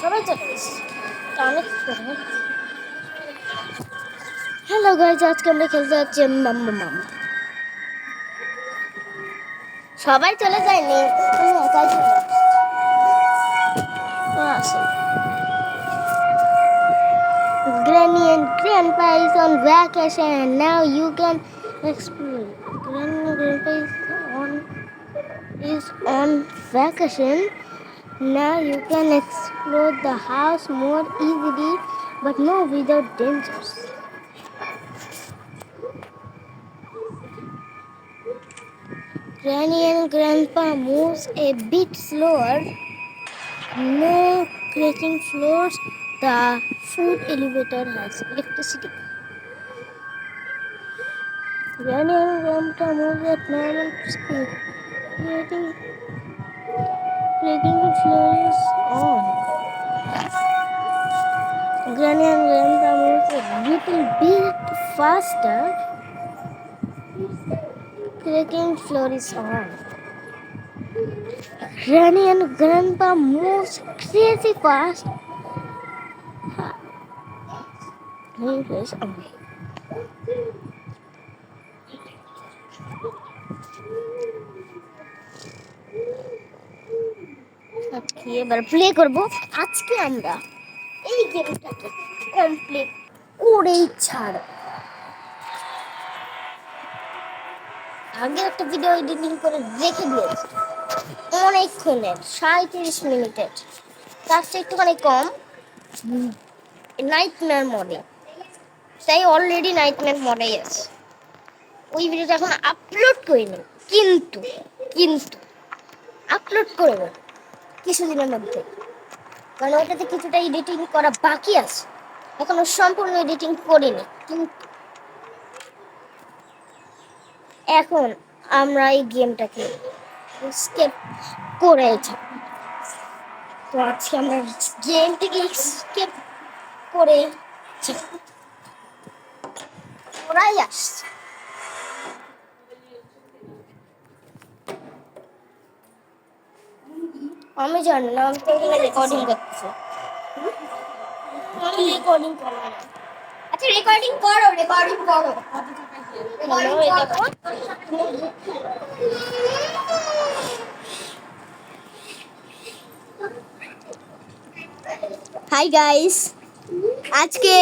সবাই চলে এসেছে অনেক করে। হ্যালো গাইজ, আজকে আমরা খেলতে যাচ্ছি মাম্মা মাম্মা। সবাই চলে যায়নি, আমি একাই চলে আসি। Granny and Grandpa is on vacation. Now you can explore. Granny and Grandpa is on vacation. Now you can explore the house more easily, but no without dangers. Granny and Grandpa moves a bit slower. No cracking floors. The food elevator has electricity. Granny and Grandpa move at normal speed. Cracking floors on. Granny and Grandpa move a little bit faster. Cracking floor is on. Granny and Grandpa moves crazy fast. Is on. ওকে, এবার play করব। আজকে আমরা এই গেমটাকে complete করেই ছাড়ব। আগে একটা video editing করে রেখে দিয়েছি অনেকক্ষণের, 37 মিনিটের, তার চেয়ে একটুখানি কম, নাইটমেয়ার মডে। তাই অলরেডি নাইটমেয়ার মডেই আছে। ওই ভিডিওটা এখন আপলোড করিনি, কিন্তু কিন্তু আপলোড করবো কিছুদিনের মধ্যে, কারণ ওটাতে কিছুটা এডিটিং করা বাকি আছে, এখনো সম্পূর্ণ এডিটিং করিনি। কিন্তু এখন আমরা এই গেমটাকে স্কেপ করেছি, তো আজকে আমরা গেমটাকে স্কেপ করে ওরাই আসছে। আমি জানি না, আমি তো এখানে রেকর্ডিং করতেছি। আমি রেকর্ডিং করবো না। আচ্ছা রেকর্ডিং করো, রেকর্ডিং করো। হাই গাইস, আজকে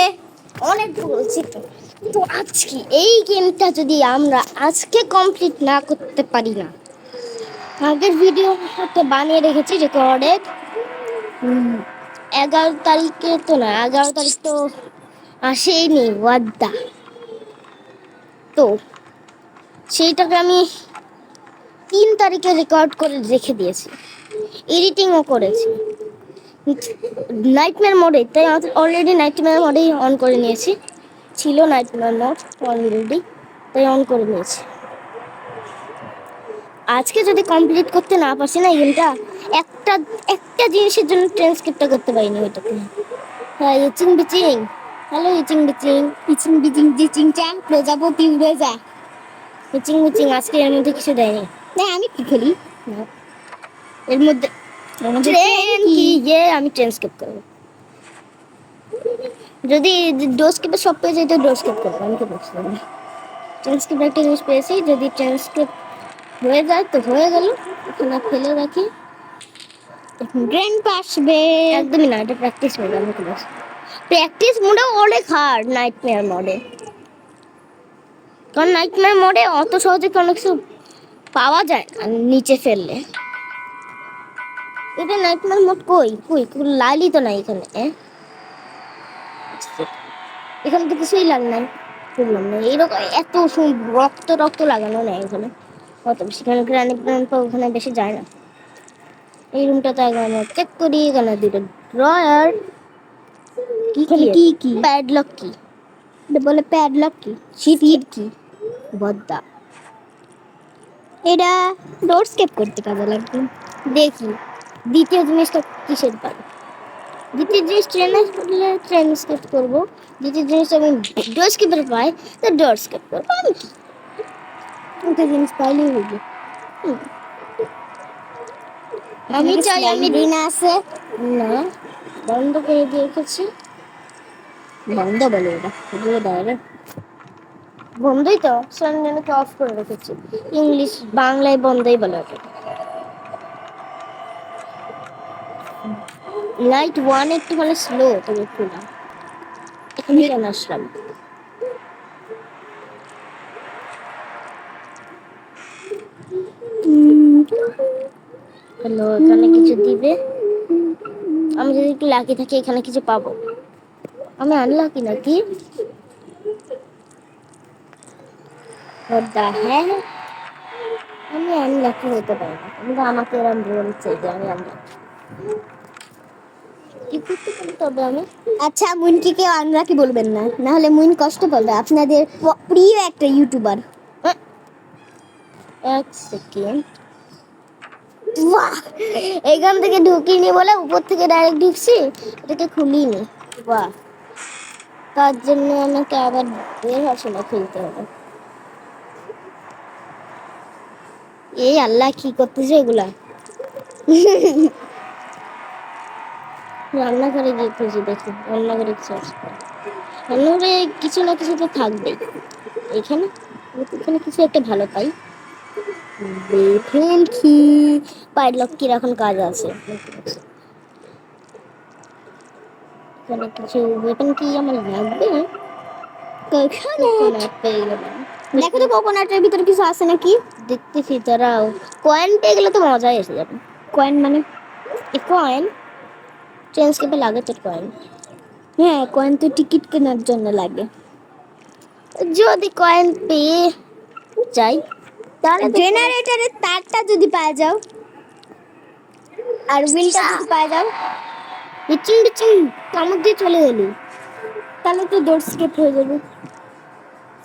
অনেক বলছি তো আজকে এই গেমটা যদি আমরা আজকে কমপ্লিট না করতে পারি না, আগের ভিডিওতে বানিয়ে রেখেছি রেকর্ডেড 11 তারিখে, তো না 11 তারিখ তো আসেইনি ওয়াদা, তো সেইটাকে আমি 3 তারিখে রেকর্ড করে রেখে দিয়েছি, এডিটিংও করেছি নাইটমেয়ার মোডে। তাই আমাদের অলরেডি নাইটমেয়ার মোডেই অন করে নিয়েছি, ছিল নাইটমেয়ার মোড অলরেডি, তাই অন করে নিয়েছি। আজকে যদি কমপ্লিট করতে না পারছি না গেমটা, একটা একটা জিনিসের জন্য ট্রান্সক্রিপ্টটা করতে পারিনি ওইটাকে। হ্যাঁ ইচিং বিচিং, হ্যালো ইচিং বিচিং, ইচিং বিচিং জিচিং চ্যাং প্রজাপতি উড়ে যা, ইচিং বিচিং। আজকে এর মধ্যে কিছু দেয়নি। না আমি কি খেলি না এর মধ্যে, ট্রেন কি ইয়ে, আমি ট্রান্সক্রিপ্ট করবো। যদি ডোস্ক্রিপ্টে সব পেয়ে যাই তো ডোস্ক্রিপ্ট করবো, আমি তো বুঝলাম না। ট্রান্সক্রিপ্ট একটা জিনিস পেয়েছি, যদি ট্রান্সক্রিপ্ট হয়ে যায় তো হয়ে গেল, ওখানে ফেলে রাখি। গ্র্যান্ড আসবে একদমই না, এটা প্র্যাকটিস মোড। আমি তো প্র্যাকটিস মোডে অনেক হার্ড নাইটমেয়ার মোডে, কারণ নাইটমেয়ার মোডে অত সহজে কোনো কিছু পাওয়া যায় না নিচে ফেললে। এটা নাইটমেয়ার মোড কই কই লাইলি তো নাই এখানে, এখানে তো কিছুই লাগে নাই, বুঝলাম না। এইরকম এত রক্ত রক্ত লাগানো নেই এখানে, অত বেশি, কারণ গ্রানি গ্রান্ডপা ওখানে বেশি যায় না। এই রুমটাতে আগে আমরা চেক করি, এখানে দুটো ড্রয়ার, কি কি কি প্যাডলক কি বলে, প্যাডলক কি সিট কি বদ্দা, এটা ডোর স্কেপ করতে কাজে লাগবে। দেখি দ্বিতীয় জিনিসটা কিসের পারে, দ্বিতীয় জিনিস ট্রেনে উঠলে ট্রেন স্কিপ করবো। দ্বিতীয় জিনিস আমি ডোর স্কিপের পাই, তো ডোর স্কিপ করবো। আমি কি একটা জিনিস পাইলেই হইবে। আমি চাই আমি রিনা আছে না, বন্ধ করে দিয়ে রেখেছি। বন্ধ বলে এটা দিয়ে দেয় রে। বন্ধই তো, সানডেকে অফ করে রেখেছি। ইংলিশ বাংলায় বন্ধই বলে ওটা। লাইট ওয়ান একটু মানে স্লো, তবে খোলা। এখানে কেন আসলাম? হ্যালো, এখানে কিছু দিবে? আমি যদি একটু লাকি থাকি এখানে কিছু পাবো। আমি আনলাকি নাকি? What the hell? আমি আনলাকি হতে পারি না, কিন্তু আমাকে এরম বলছে যে আমি আনলাকি। কি করতে পারি তবে আমি? আচ্ছা মুনকি কেউ আনরাকি বলবেন না, না হলে মুন কষ্ট পাবে, আপনাদের প্রিয় একটা ইউটিউবার। এক সেকেন্ড। বাহ, এখান থেকে ঢুকিনি বলে উপর থেকে ডাইরেক্ট ঢুকছি, এটাকে খুলিনি। বাহ, তার জন্য আমাকে আবার বের আসলে খুলতে হবে। এই আল্লাহ, কি করতেছে এগুলা? রান্নাঘরে গিয়ে খুঁজে দেখি, রান্নাঘরে কিছু আছে। রান্নাঘরে কিছু না কিছু তো থাকবেই। এখানে এখানে কিছু একটা ভালো পাই। দেখেন কি পাইড লক্কির এখন কাজ আছে। এখানে কিছু ওয়েপন কি আমার লাগবে? কোকোনাট পেয়ে গেলাম। দেখো তো কোকোনাটের ভিতরে কিছু আছে নাকি। দেখতেছি, তারাও কয়েন পেয়ে গেলে তো মজাই এসে যাবে। কয়েন মানে? এই কয়েন চেঞ্জ করতে লাগে তোর কয়েন। হ্যাঁ, কয়েন তো টিকিট কেনার জন্য লাগে। যদি কয়েন পেয়ে যাই তাহলে জেনারেটরের তারটা যদি পাওয়া যাও আর হুইলটা যদি পাওয়া যাও, বিচিং বিচিং কামড় দিয়ে চলে গেলি। তাহলে তো ডোর স্কেপ হয়ে যাবে।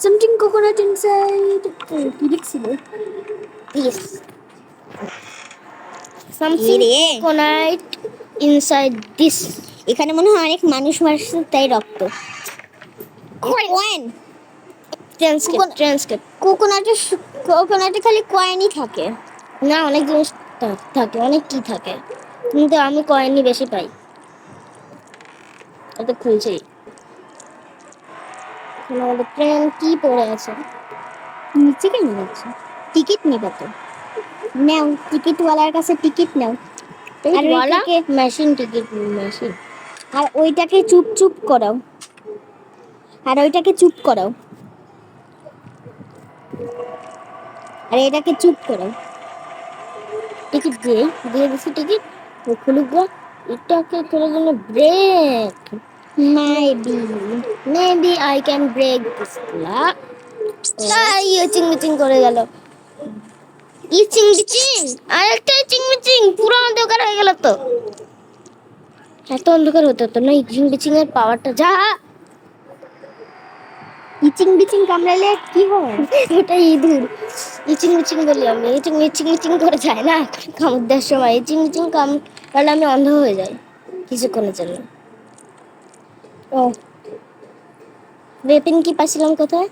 সামথিং কোকোনাট ইনসাইড, কি লিখছিল? Yes, something coconut inside this. এখানে মনে হয় অনেক মানুষ মারছে, তাই রক্ত। কয়েন। ট্রান্সক্রিপ্ট কোকোনাটে খালি কয়েনই থাকে না, অনেক জিনিস থাকে, অনেক কি থাকে, কিন্তু আমি কয়েনই বেশি পাই। এটা খুলছি। এখানে আমাদের ট্রেন কি পড়ে আছে? নিচে কেন যাচ্ছে? টিকিট নিবে তো, নাও টিকিটওয়ালার কাছে টিকিট নাও। আর ওইটাকে মেশিন, টিকিট মেশিন। আর ওইটাকে চুপ চুপ করাও, আর ওইটাকে চুপ করাও, আর এটাকে চুপ করাও। টিকিট দিয়ে দিছি টিকিট। ও খুলুক গো। এটাকে তোর জন্য break. Maybe I can break this lock. ইচিং মিচিং করে গেল। ইচিং বিচিং, আরেকটা ইচিং মিচিং, পুরো অন্ধকার হয়ে গেল তো। এত অন্ধকার হতে হতো না, ইচিং বিচিং এর পাওয়ারটা যা। ইচিং বিচিং কামড়ালে কি হয়? ওটা ইঁদুর। ইচিং মিচিং বলি আমি, ইচিং ইচিং ইচিং করে যায় না কামড় দেওয়ার সময়। ইচিং মিচিং কামড়ালে আমি অন্ধ হয়ে যাই কিছুক্ষণের জন্য। ও, ওয়েপেন কি পাইছিলাম কোথায়?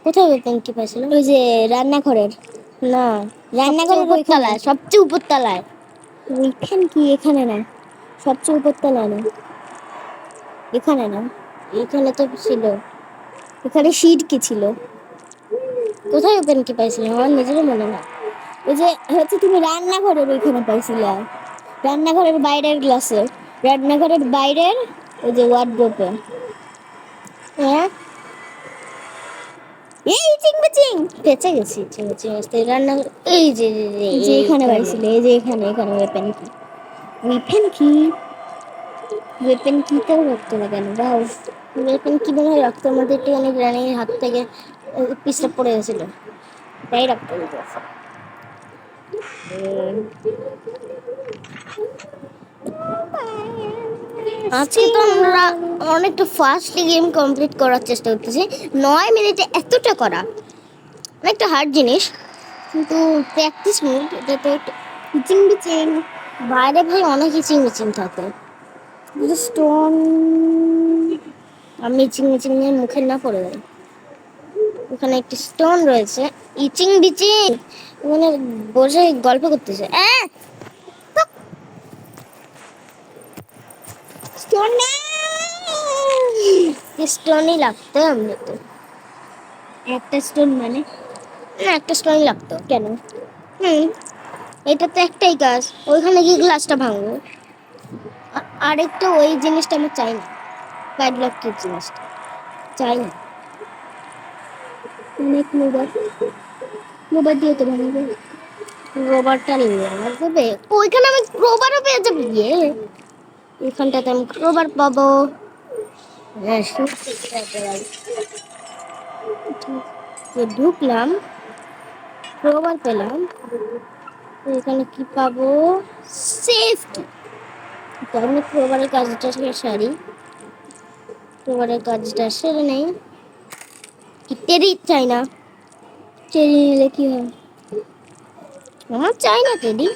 কোথায় ওয়েপেন কি পাইছিলাম? ওই যে রান্নাঘরের। না, রান্নাঘরের উপর ওইখানে। তলায়, সবচেয়ে উপর তলায়। ওইখান কি এখানে না, সবচেয়ে উপরতলায় না, এখানে না, এখানে তো ছিল। এখানে সিট কি ছিল? কোথায় ওপেন কি পাইছিলাম আমার নিজেরও মনে না। ওই যে হচ্ছে তুমি রান্নাঘরের ওইখানে পাইছিলা, রান্নাঘরের বাইরের গ্লাসে, রান্নাঘরের বাইরের ওই যে ওয়ার্ডরোবে। হ্যাঁ, এই চিংবিচিং বেঁচে গেছি চিংচিং আসতে। রান্না এই যে এই যে এখানে পাইছিল, এই যে এখানে এখানে ওয়েপেন কি, ওয়েপেন কি, ওয়েপেন কিতেও রক্ত লাগানো। বাউ, ওয়েপেন কি মনে হয় রক্তের মধ্যে একটু অনেক রানীর হাত থেকে পিসটা পড়ে গেছিল, তাই রক্ত দিতেছে। আজকে তো আমরা অনেকটা ফাস্টলি গেম কমপ্লিট করার চেষ্টা করতেছি। 9 মিনিটে এতটা করা অনেকটা হার্ড জিনিস, কিন্তু প্র্যাকটিস মোড এটা তো চিংবিচিং বাইরে ভাই অনেক ইচিং মিচিং থাকে। স্টোন। আমি ইচিং মিচিং নিয়ে মুখে না পড়ে যাই। ওখানে একটি স্টোন রয়েছে। ইচিং বিচিং মানে বসে গল্প করতেছে। স্টোন না। স্টোনই লাগতো এমনিতে। একটা স্টোন মানে না, একটা স্টোনই লাগতো। কেন? এটা তো একটাই কাজ, ওইখানে গিয়ে গ্লাসটা ভাঙবো। আরেকটা ওই জিনিসটা আমার চাই না, প্যাডলকের জিনিসটা চাই না। অনেক মোবার। মোবার দিয়ে তো ভাঙবে। রবারটা নিয়ে আমার দেবে, ওইখানে আমি রবারও পেয়ে যাবো। এখানটাতে আমি রবার পাবো। হ্যাঁ, সত্যি একেবারে। তো ঢুকলাম, রবার পেলাম। তো এখানে কি পাবো? সেফটি। তো আমি রবারের কাজটা সারি, রবারের কাজটা সেরে নেই। কি টেরি চাই না? চেরি নিলে কি হয়? আমার চাই না টেডি।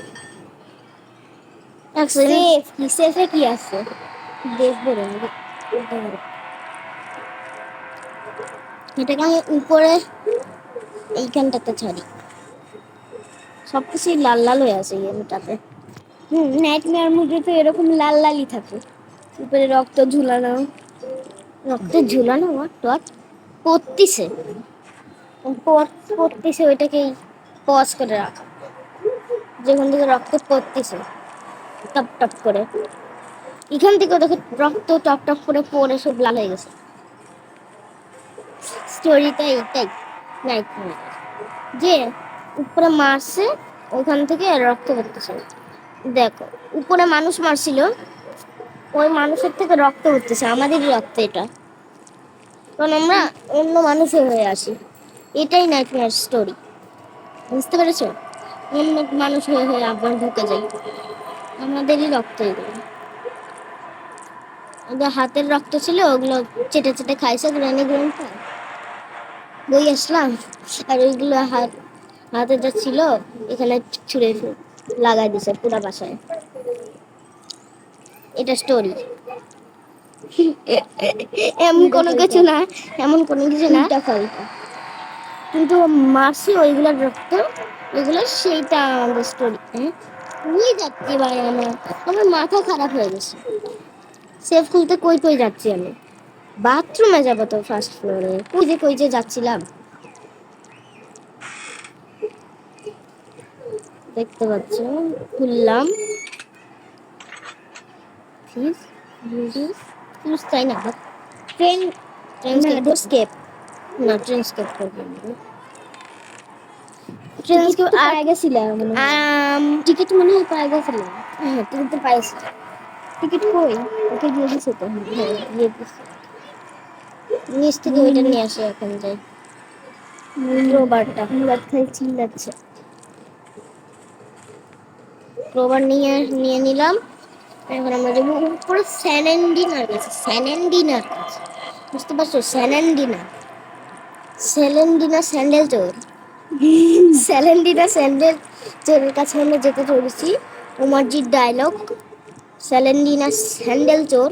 সেফ কি? সেফে কি আছে? দেখবো রে, এটাকে আমি উপরে এইখানটাতে ছাড়ি। সবকিছুই লাল লাল হয়ে আছে গেমটাতে। নাইটমেয়ার মুডে তো এরকম লাল লালই থাকে, উপরে রক্ত ঝুলানো। রক্তে ঝুলানো টট পড়তিছে, পড়তিছে, ওইটাকেই পজ করে রাখা। যেখান থেকে রক্ত পড়তিছে টপ টপ করে, এখান থেকে দেখো রক্ত টপ টপ করে পড়ে সব লাল হয়ে গেছে। স্টোরিটা এইটাই, নাইটমেয়ার। যে উপরে মারছে, ওখান থেকে রক্ত পড়তেছে। দেখো উপরে মানুষ মারছিল, ওই মানুষের থেকে রক্ত উঠতেছে, আমাদেরই রক্ত এটা, কারণ আমরা অন্য মানুষের হয়ে আসি। এটাই নাইটমেয়ার স্টোরি, বুঝতে পেরেছো? অন্য মানুষ হয়ে হয়ে আবার ঢুকে যাই, আমাদেরই রক্ত এগুলো। ওদের হাতের রক্ত ছিল, ওগুলো চেটে চেটে খাইছে গ্রানি গ্রানটা। বই আসলাম, আর ওইগুলো হাতে যা ছিল এখানে ছুঁড়ে লাগাই দিছে পুরা বাসায়। এটা স্টোরি, এমন কোনো কিছু না, এমন কোনো কিছু না, উল্টা পাল্টা। কিন্তু মাসি ওইগুলোর রক্ত, ওইগুলো সেইটা আমাদের স্টোরি। নিয়ে যাচ্ছি ভাই, আমার মাথা খারাপ হয়ে গেছে। সেফ খুলতে কই কই যাচ্ছি আমি, বাথরুমে যাবো তো ফার্স্ট ফ্লোরে, কই যে যাচ্ছিলাম। দেখতে পাচ্ছ, খুললাম। ফিউজ ফিউজ চাই না। ট্রেন না, স্কেপ না, ট্রেন স্কেপ করবো না। টিকিট তো পায়ে গেছিলাম মনে হয়। টিকিট মনে হয় পায়ে গেছিলাম। হ্যাঁ, তুমি তো পাইছো। টিকিট কই? ওকে দিয়ে দিছে তো। হ্যাঁ, দিয়ে দিছি। নিচ থেকে ওইটা নিয়ে আসে, এখন যাই। ক্রোবারটা, মুরাদ খাই চিল্লাচ্ছে। ক্রোবার নিয়ে নিলাম। এখন আমরা যাবো পুরো স্যানেন্ডিনার কাছে, স্যানেন্ডিনার কাছে, বুঝতে পারছো? স্যালেন্ডিনা স্যান্ডেল চোর, স্যালেন্ডিনা স্যান্ডেল চোরের কাছে আমরা যেতে চলেছি। উমারজির ডায়লগ, স্যালেন্ডিনা স্যান্ডেল চোর।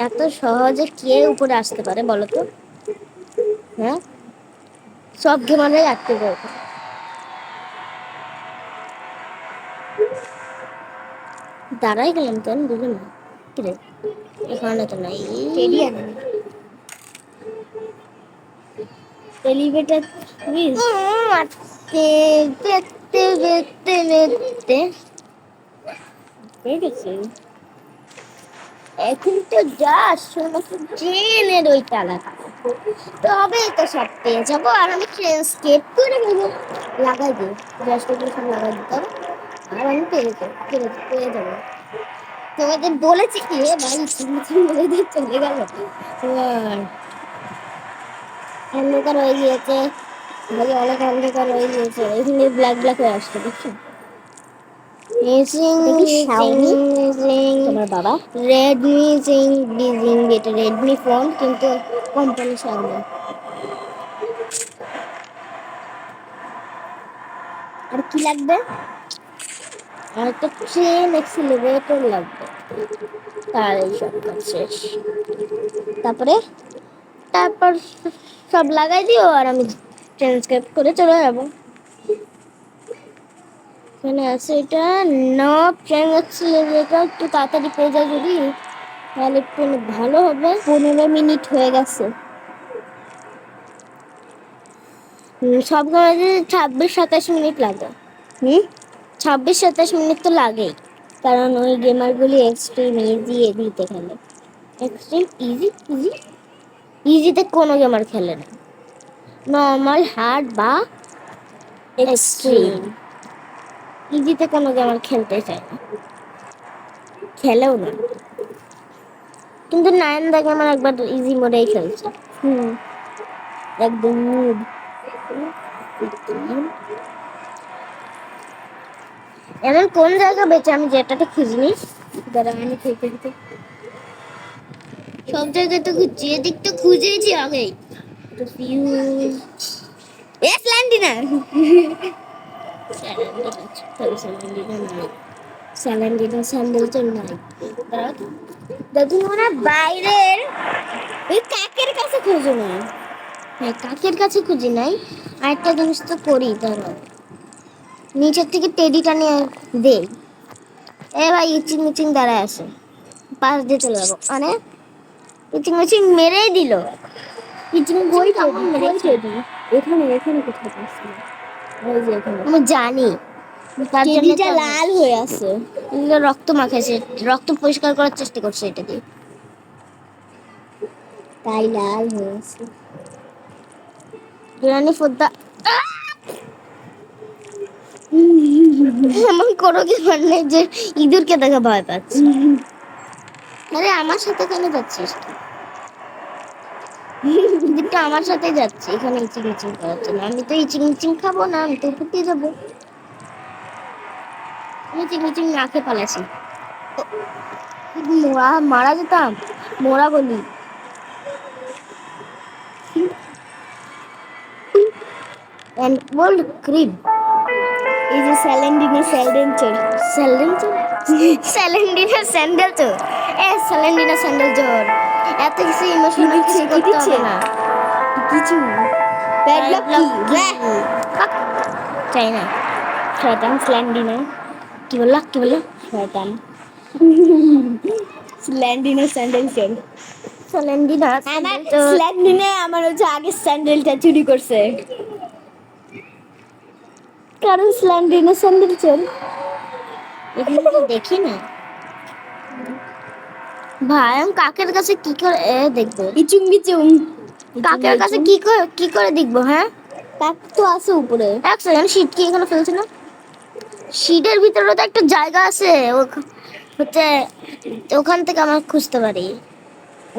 এত সহজে কে উপরে আসতে পারে বলো তো? হ্যাঁ, সব গেমাররাই আটকে যায়। দাঁড়াই গেলাম কেন বুঝলাম না। কিরে, এখানে তো নাই। টেডি আনি এলিভেটর প্লিজ। মারতে দেখতে দেখতে দেখতে পেয়ে গেছে। এখন তো যা সমস্ত ট্রেনের ওই টালা, তবেই তো সব পেয়ে যাবো। আর আমি ট্রেন স্কেপ করে নেবো, লাগাই দিই, গ্যাসটা সব লাগাই দিতাম, আর আমি পেয়ে যাবো। তোমাদের বলেছি কি ভাই, তুমি বলে দিয়ে চলে গেল। অন্ধকার হয়ে গিয়েছে ভাই, অনেক অন্ধকার হয়ে গিয়েছে। এখানে ব্ল্যাক ব্ল্যাক হয়ে আসছে, দেখছো? এটা কি Xiaomi? তোমার বাবা? রেডমি জিং ডিজিং, এটা রেডমি ফোন কিন্তু কোম্পানি Xiaomi। আর কি লাগবে? আর একটা ট্রেন এক্সিলারেটর লাগবে, তার এই সব কাজ শেষ। তারপরে তারপর সব লাগাই দিও আর আমি ট্রান্সক্রাইব করে চলে যাবো। এখানে আছে এটা নো ট্রেন এক্সিলারেটর, একটু তাড়াতাড়ি পেয়ে যায় যদি তাহলে একটু ভালো হবে। 15 মিনিট হয়ে গেছে। সব কাজে 26-27 মিনিট লাগে। 26-27 মিনিট তো লাগেই, কারণ ওই গেমারগুলি এক্সট্রিম ইজি এদিতে খেলে। এক্সট্রিম ইজি ইজি ইজিতে কোনো গেমার খেলে না, নর্মাল হার্ড বা এক্সট্রিম। ইজিতে কোনো গেমার খেলতে চায় না, খেলেও না। কিন্তু নায়ন দা গেমার একবার ইজি মোডেই খেলছে। একদম মুড। এমন কোন জায়গা বেঁচে আমি যেটাতে খুঁজিনি, দাঁড়া আমি থেকে দিতে। সব জায়গায় তো খুঁজছি, এদিক তো খুঁজেছি আগেই। তো ফিউজ স্ল্যান্ডিনা স্যালেন্ডিনা স্যান্ডেল তো নাই। দেখুন ওরা বাইরের ওই কাকের কাছে খোঁজো না। হ্যাঁ কাকের কাছে খুঁজি নাই, আরেকটা জিনিস তো করি ধরো নিচের থেকে টেডিটা নিয়ে দেই। এ ভাই ইচিং মিচিং দাঁড়ায় আছে, পাশ দিয়ে চলে যাবো, মানে ইচিং মিচিং মেরেই দিল। ইচিং কই কেমন মেরেছে টেডি? এখানে এখানে কোথায় পাচ্ছি? ওই যে এখানে। আমি জানি, তার জন্য টেডিটা লাল হয়ে আছে। রক্ত মাখাইছে, রক্ত পরিষ্কার করার চেষ্টা করছে এটা দিয়ে। তাই লাল হয়ে আছে। রানী ফোদ্দা এমন করো কি মানে যে ইঁদুরকে দেখে ভয় পাচ্ছে। আরে আমার সাথে কেন যাচ্ছিস তুই? ইঁদুরটা আমার সাথে যাচ্ছে এখানে ইচিং ইচিং করার জন্য। আমি তো ইচিং ইচিং খাবো না, আমি তো উপর দিয়ে যাবো। আমি ইচিং ইচিং না খেয়ে পালাছি। মোরা মারা যেতাম, মোরা বলি। And world creep এই যে স্যালেন্ডিনা স্যালডেঞ্চার। স্যালেন্ডিনা স্যান্ডেল চোর, স্যালেন্ডিনা স্যান্ডেল চোর। এত কিছু ইমোশনাল কিছু কি করতে দিচ্ছে? হবে না। কিছু প্যাডলক কি? চাই না। শয়তান স্ল্যান্ডিনা। কি বললা কি বললা? শয়তান স্ল্যান্ডিনা স্যান্ডেলচার। স্যালেন্ডিনা আমার স্ল্যান্ডিনা আমার হচ্ছে আগে স্যান্ডেলটা চুরি করছে, কারণ স্ল্যান্ডিনা স্যান্ডেলচার। এখানে তো দেখি না ভাই। আমি কাকের কাছে কি করে দেখবো? ইচুং বিচুং। কাকের কাছে কি করে দেখবো? হ্যাঁ কাক তো আছে উপরে। এক সেকেন্ড, শীত কি এখানে ফেলছে না? শীতের ভিতরে তো একটা জায়গা আছে, হচ্ছে ওখান থেকে আমরা খুঁজতে পারি।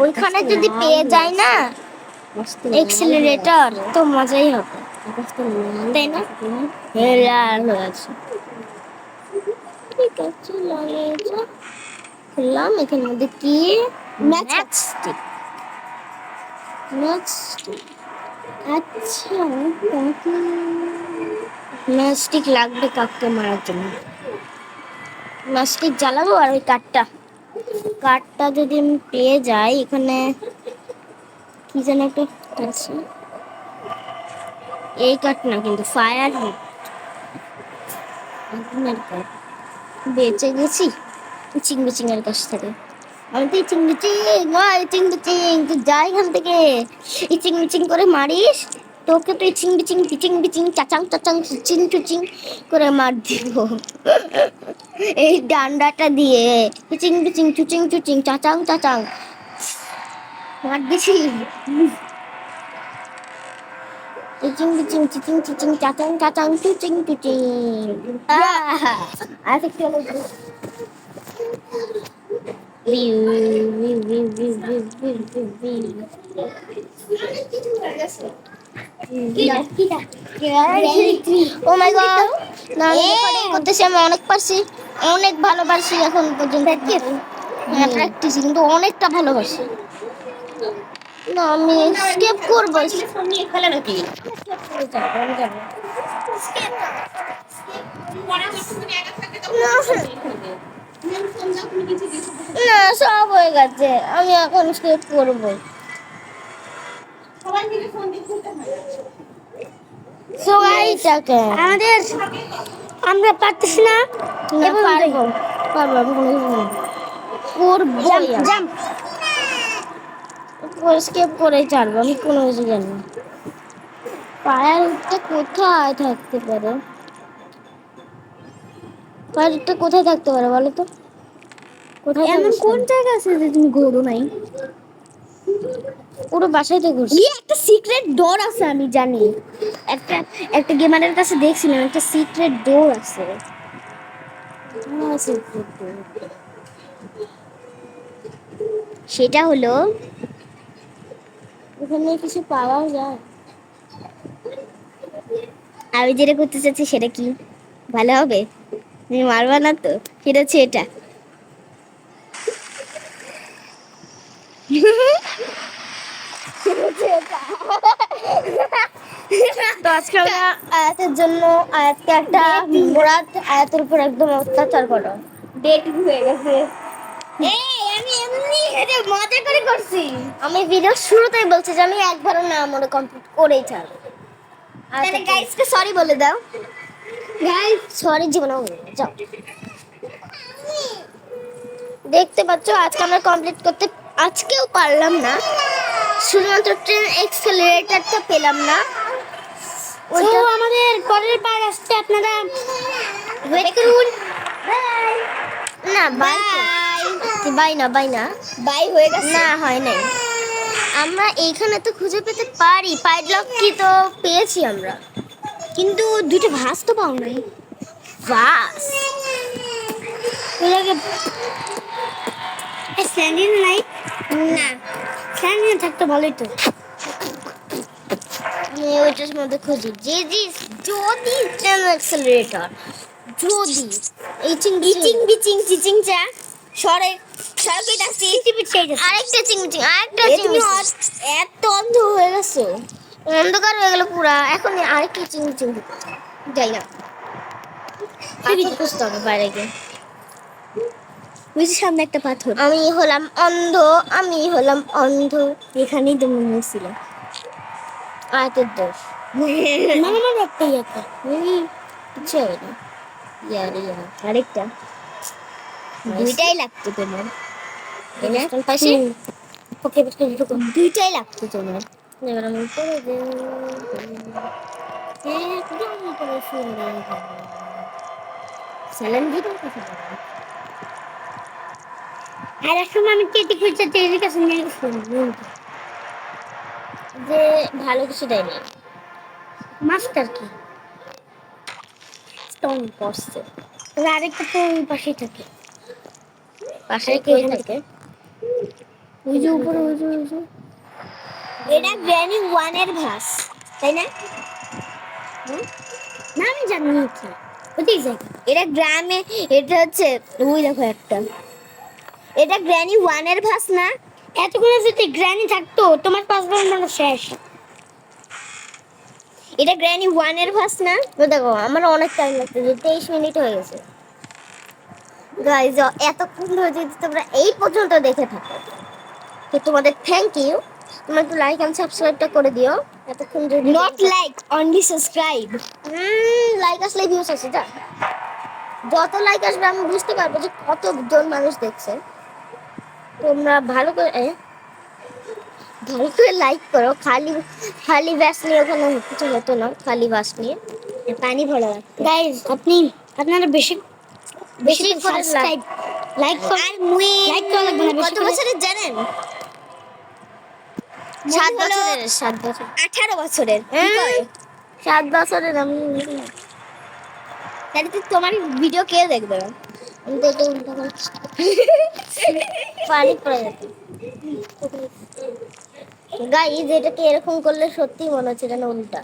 ওইখানে যদি পেয়ে যাই না এক্সিলারেটর তো মজাই হবে, তাই না? লাল হয়ে আছে, ঠিক আছে লাগিয়েছে। খুললাম, এখানের মধ্যে কি ম্যাচস্টিক। ম্যাচস্টিক আচ্ছা কাকে ম্যাচস্টিক লাগবে কাককে মারার জন্য। ম্যাচস্টিক জ্বালাবো আর ওই কাঠটা যদি আমি পেয়ে যাই, এখানে কি যেন একটা আছে, এই কাঠ না কিন্তু ফায়ার হিট, আগুনের কাঠ। বেঁচে গেছি ইচিং বিচিং এর কাছ থেকে। আমি তো ইচিং বিচিং ইচিং বিচিং, তুই যা এখান থেকে। ইচিং বিচিং করে মারিস, তোকে তো ইচিং বিচিং পিচিং বিচিং চাচাং চাচাং চিচিং চুচিং করে মার দিব এই ডান্ডাটা দিয়ে। পিচিং পিচিং চুচিং চুচিং চাচাং চাচাং মার দিছি। চিচিং চিচিং চিচিং চিচিং চাচাং চাচাং চুচিং চুচিং। আর একটু হলো view view view view view view view view. Oh my god, না আমি রেকর্ডিং করতেছি, আমি অনেক পারছি, অনেক ভালোবাসি এখন পর্যন্ত। হ্যাঁ প্র্যাকটিস, কিন্তু অনেকটা ভালোবাসি না। আমি স্কেপ করবো, ফোন নিয়ে খেলে নাকি? স্কেপ পরে যখন তুমি একা থাকবে তখন না। তুমি ফোন দাও তুমি নিচে দিয়ে সব না সব হয়ে গেছে, আমি এখন স্কেপ করবো। সবাই মিলে ফোন দিয়ে খুলতে হয় সো এইটাকে আমাদের আমরা পারতেছি না। না এবার পারবো, পারবো আমি কোনো কিছু না। করবো জাম্প স্কেপ করে ছাড়বো, আমি কোনো কিছু জানি না। ফায়ারটা কোথায় থাকতে পারে? ফায়ারটা কোথায় থাকতে পারে বলো তো? কোথায় এমন থাকিস কোন তুই? জায়গা আছে যে তুমি ঘোরো নাই? পুরো বাসায় তো ঘুরছি। একটা সিক্রেট ডোর আছে আমি জানি। একটা একটা গেমারের কাছে দেখছিলাম একটা সিক্রেট ডোর আছে। সেটা হলো ওখানে কিছু পাওয়া যায়? আমি যেটা করতে চাচ্ছি সেটা কি ভালো হবে? তুমি মারবা না তো? সেটা হচ্ছে এটা। তো আজকে আমরা আয়াতের জন্য আয়াতকে একটা মুরাদ আয়াতের উপর একদম অত্যাচার করো। ডেট হয়ে গেছে। এই আমি এমনি এটা মজা করে করছি। আমি ভিডিও শুরুতেই বলছি যে আমি একবারও না আমরা কমপ্লিট করেই ছাড়বো। তাহলে গাইসকে সরি বলে দাও। গাইস সরি জীবনে হবে না, যাও। দেখতে পাচ্ছ আজকে আমরা কমপ্লিট করতে আজকেও পারলাম না, শুধুমাত্র ট্রেন এক্সেলারেটরটা পেলাম না। তো ওইটা আমাদের পরের বার আসছে, আপনারা ওয়েট করুন। না বাই বাই না বাই না বাই হয়ে গেছে। না হয় নাই। আমরা এইখানে তো খুঁজে পেতে পারি, পাইডলক কি তো পেয়েছি আমরা, কিন্তু দুটো ভাস তো পাও নাই। বাস ওইটাকে স্ট্যান্ডিং নাই। না। স্ট্যান্ডিং থাকতে ভালোই তো। আমি ওইটার মধ্যে খুঁজি যে জি যদি ট্রেন এক্সেলারেটর যদি ইচিং ইচিং বিচিং চিচিং চা সরে সরে যাচ্ছি। আরেকটা চিংচিং আরেকটা তুমি চিংচিং এত অন্ধ হয়ে গেছো। অন্ধকার হয়ে গেল পুরা, এখন আরেকটা চিংচিং যাই না, পাথর খুঁজতে হবে বাইরে গিয়ে। ওই যে সামনে একটা পাথর, আমি হলাম অন্ধ, আমি হলাম অন্ধ। এখানেই তো মনে হচ্ছিল। আয়াতের দোষ। না না না একটাই একটা। কিছু হবে না। ইয়ার ইয়ার আরেকটা দুইটাই লাগতো তোমার। কোন পাশে? ওকে দুইটাই লাগতো তোমার। এবার আমি উপরে যাই। স্যালেন দিতে কথা বলো। আর এক সময় আমি কেটে খুঁজতে টেরির কাছে নিয়ে গেছিলাম যে ভালো কিছু দেয়নি, মাস্টার কি স্টোন পড়ছে তবে আরেকটা তো ওই পাশেই থাকে। পাশে আরেকটা কই এখান থাকে? থেকে। ওই যে উপরে ওই যে ওই যে এটা গ্র্যানি ওয়ানের ভাস তাই না? না আমি জানি কি ওই জায়গা এটা গ্রামে। এটা হচ্ছে ওই দেখো একটা, এটা গ্র্যানি ওয়ানের ভাস না? এতক্ষণে যদি গ্র্যানি থাকতো তোমার 5 বার মানে শেষ। এটা গ্র্যানি ওয়ানের ভাস না? তো দেখো আমার অনেক টাইম লাগছে, যে 23 মিনিট হয়ে গেছে। গাইজ এতক্ষণ ধরে যদি তোমরা এই পর্যন্ত দেখে থাকো তো তোমাদের থ্যাংক ইউ। তোমরা একটু লাইক এন্ড সাবস্ক্রাইবটা করে দিও এতক্ষণ যদি not like only subscribe. Like আসলে ভিউস আসে, যা যত লাইক আসবে আমি বুঝতে পারবো যে কতজন মানুষ দেখছে। তোমরা ভালো করে লাইক করো। খালি খালি ব্যাস নিয়ে ওখানে কিছু হতো না, খালি বাস নিয়ে পানি ভরা গাইস আপনারা বেশি বেশি বেশি করে সাবস্ক্রাইব লাইক আর মুই লাইক করা লাগবে না। কত বছরের জানেন? 7 বছরের, 7 বছর, 18 বছরের। কি করে 7 বছরের আমি তাহলে তো তোমার ভিডিও কে দেখবে? আমি তো এটা উল্টা করছি। পানি পড়ে যেত। গাইজ এটাকে এরকম করলে সত্যি মনে হচ্ছে যেন উল্টা,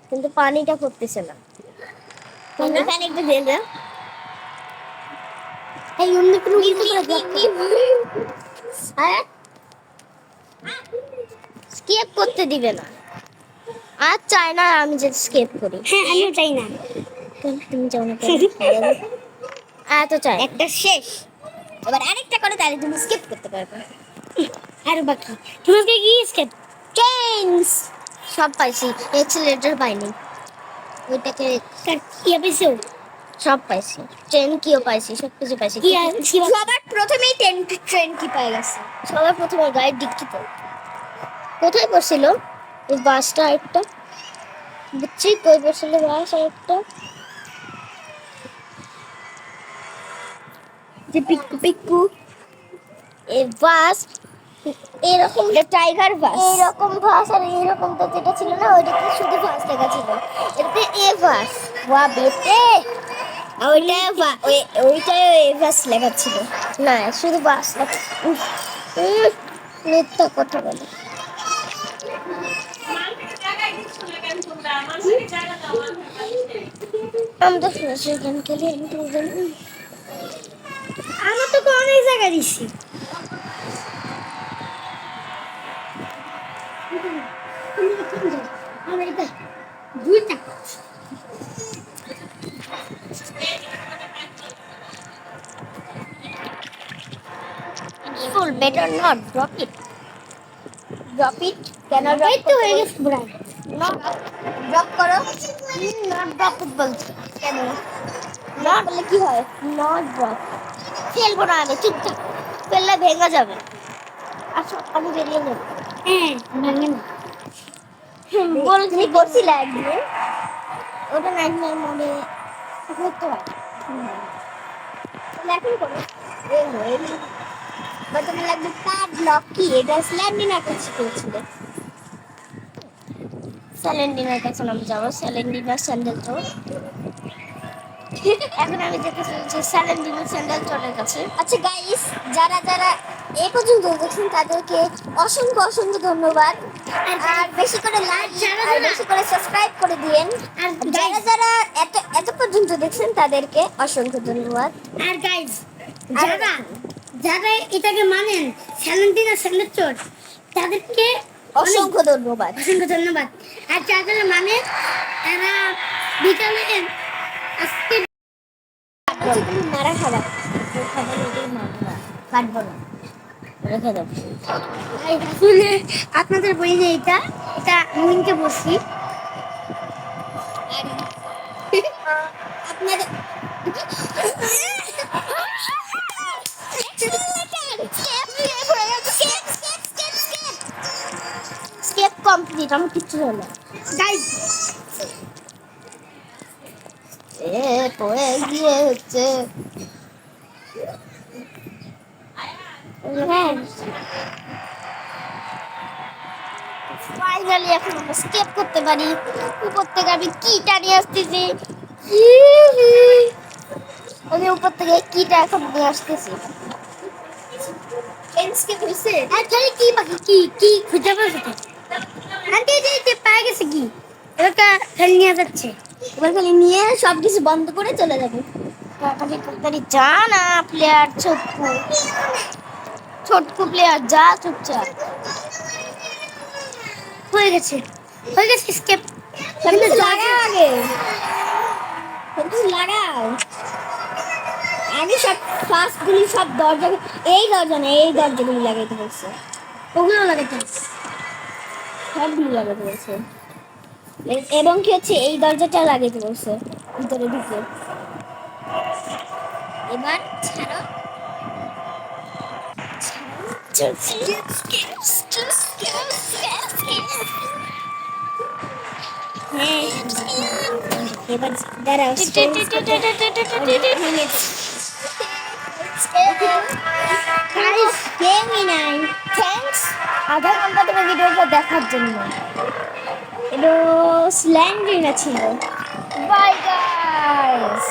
কিন্তু পানিটা পড়তেছে না। তুমি পানি একটু দিয়ে দাও। এই অন্য কোনো কিছু করে স্কেপ করতে দিবে না। আর চাই না আমি যে স্কেপ করি। হ্যাঁ আমিও চাই না। কেন তুমি চাও না কেন? এত চাই। একটা শেষ, এবার আরেকটা করো তাহলে তুমি স্কিপ করতে পারবে। আর বাকি তোমাকে কি স্কিপ? চেঞ্জ সব পাইছি, এক্সিলেটর পাইনি। ওইটাকে ইয়ে পেয়েছো? সব পাইছি, ট্রেন কিও পাইছি, সব কিছু পাইছি। কি আর কি সবার প্রথমেই ট্রেন কি পাই গেছে? সবার প্রথমে গাড়ির ডিক্কিতে। কোথায় পড়ছিল ওই বাসটা? একটা বুঝছি কই পড়ছিল বাস একটা। যে পিকু পিকু এই বাস এরকম, টাইগার বাস। এইরকম বাস আর এইরকম তো যেটা ছিল না ওইটাতে শুধু বাস লেখা ছিল, এটাতে এ বাস। ওয়া বেটে, ওইটাই বাস লেখা ছিল। না শুধু বাস লেখা। মিথ্যা কথা বলে। মানুষের জায়গায় দিচ্ছ না কেন তোমরা? মানুষের জায়গা দাও, আমরা সেখান খেলে আমার তো অনেক জায়গা দিছি। আমেরিকা দুইটা ফুল better not drop it. Drop it কেন? এই তো হয়ে গেছে প্রায়। নট ড্রপ করো। নট ড্রপ ইট বলছি কেন? নট বললে কি হয়? Not drop. ফেলবো না আমি, চুপচাপ। ফেললে ভেঙে যাবে। আসো আমি বেরিয়ে যাবো। হ্যাঁ ভাঙে না। বলো তুমি করছিলে একদিন, ওটা নাইটমেয়ার মোডে করতে হয়। তাহলে এখন করো। বা তোমার লাগবে প্যাডলক কি? এটা স্ল্যান্ডিনার কাছে করেছিল। স্যালেন্ডিনার কাছে আমি যাবো, স্যালেন্ডিনার স্যান্ডেল চোর। এখন আমি যেতে চলেছি স্যালেন্ডিনার স্যান্ডেল চোরের কাছে। আচ্ছা গাইস, যারা যারা এই পর্যন্ত দেখছেন তাদেরকে অসংখ্য অসংখ্য ধন্যবাদ। আর বেশি করে লাইক আর বেশি করে সাবস্ক্রাইব করে দিয়েন। আর যারা যারা এত এত পর্যন্ত দেখছেন তাদেরকে অসংখ্য ধন্যবাদ। আর গাইস, যারা যারা এটাকে মানেন স্যালেন্টিনা স্যান্ডেল চোর, তাদেরকে অসংখ্য ধন্যবাদ। অসংখ্য ধন্যবাদ। আর যারা যারা মানে তারা বিকালে আজকে তুমি মারা খাবা, খাবার নিজেই মারবা, কাটবো না, রেখে দেবো। আসলে আপনাদের বই যে এটা এটা মুইনকে বসি আপনাদের স্কেপ কমপ্লিট, আমি কিচ্ছু হলো না। গাইস এ পড়ে গিয়েছে। হ্যাঁ ফাইনালি এখন আমরা স্কেপ করতে পারি। উপর থেকে আমি কিটা নিয়ে আসতেছি, আমি উপর থেকে কিটা এখন নিয়ে আসতেছি। এনস্কেপ হইছে। আর খালি কি বাকি কি কি খুঁজে পাবে? আন্টি যে পায় গেছে কি? এটা খালি নিয়ে যাচ্ছে। এবার খালি নিয়ে সব কিছু বন্ধ করে চলে যাবে। তাড়াতাড়ি তাড়াতাড়ি যা না প্লেয়ার ছোটকু, ছোটকু প্লেয়ার যা চুপচাপ। হয়ে গেছে স্কেপ। কিন্তু লাগাও আগে, কিন্তু লাগাও আগে। সব ফার্স্টগুলি সব দরজা, এই দরজা না এই দরজাগুলি লাগাইতে বলছে, ওগুলো লাগাতে সবগুলি লাগাতে বলছে। এবং কি হচ্ছে এই দরজাটা লাগাইতে বলছে ভিতরে ঢুকে। এবার ছাড়ো। হ্যাঁ এবার দাঁড়াও। থ্যাঙ্কস আধা ঘন্টা ধরে ভিডিওটা দেখার জন্য। এটা স্ল্যান্ডিনা ছিল। Bye guys.